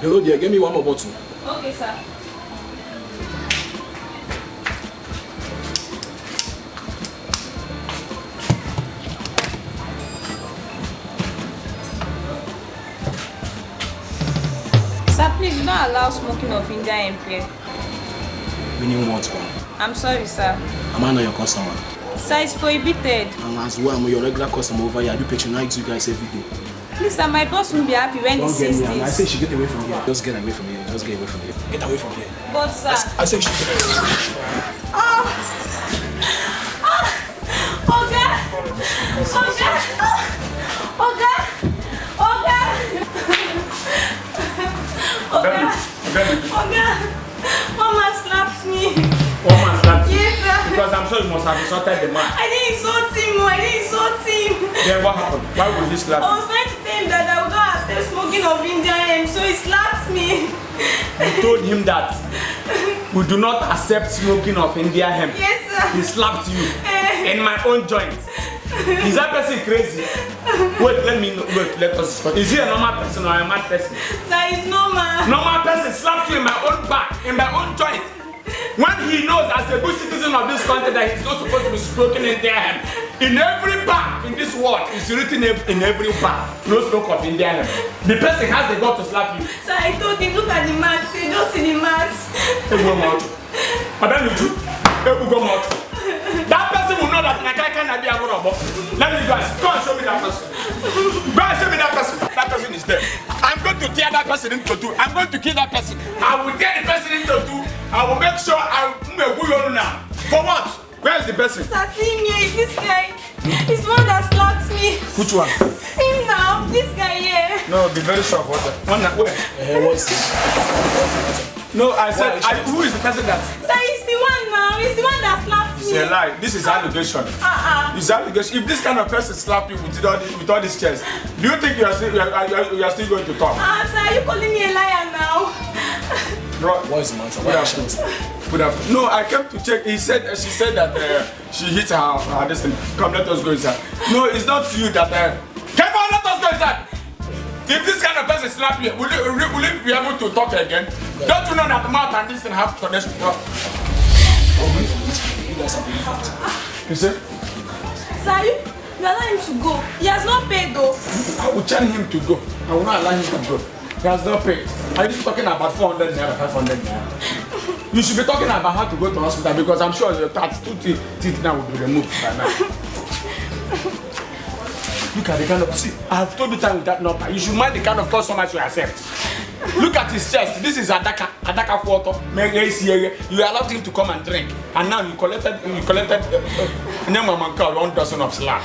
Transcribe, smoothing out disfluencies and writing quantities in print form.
Hello dear, give me one more bottle. Okay, sir. Sir, please do not allow smoking of India here. Meaning what one? I'm sorry, sir. Am I not your customer? Sir, it's prohibited. And as well, I'm your regular customer over here. I do patronize you guys every day. Please, sir, my boss won't be happy when he sees Don't get me. I this. say she get away from here. Just get away from here. Just get away from here. Get away from here. But, sir. I say she get away. Oga! Oga! Oga! Oga! Oga! Oga! Mama slapped me. Woman slapped you? Yes, sir. Because I'm sure you must have insulted the man. I didn't insult him. I didn't insult him. Then what happened? Why would he slap I you? was trying to tell him that I would not accept smoking of India, so he slapped me. You told him that we do not accept smoking of India hemp. Yes, sir. He slapped you in my own joint. Is that person crazy? Wait, let us discuss. Is he a normal person or a mad person? Sir, it's normal. Normal person slapped you in my own back, in my own joint. When he knows as a good citizen of this country that he's not supposed to be smoking India hemp. In every bar in this world, it's written in every bar, no smoke of India hemp. The person has the gut to slap you. Sir, I told him, look at the mask. You don't see the mask. That person will know that Nakai cannot be a good. Let me guys, go and show me that person. Go and show me that person. That person is there. I'm going to tear that person into two. I'm going to kill that person. I will tear the person into two. I will make sure I will now. For what? Where is the person? Sir, see me. It's this guy. He's the one that slapped me. Which one? Him now. This guy here. No, be very sure about that. One that where? What's this? No, I said, who is the person that? Sir, he's the one now. He's the one that slapped me. It's a lie. This is allegation. It's allegation. If this kind of person slap you with all this chest, do you think you are still going to talk? Sir, are you calling me a liar now? Bro, What is the matter? good afternoon. Good afternoon. No, I came to check. She said that she hit her this thing. Come, let us go inside. No, it's not you that. Come on, let us go inside. If this kind of person slap you, will you be able to talk again? Don't you know that the mouth and this thing have connection? You guys are being fucked. You see? Sir, you allow him to go. He has not paid though. I will tell him to go. I will not allow him to go. He has not paid. Are you talking about 400 naira, 500 naira? You should be talking about how to go to hospital because I'm sure your two teeth now will be removed by now. Look at the kind of, see, I have told you time with that number. You should mind the kind of customers you accept. Look at his chest. This is Adaka water. You allowed him to come and drink. And now you collected 1 dozen of slab.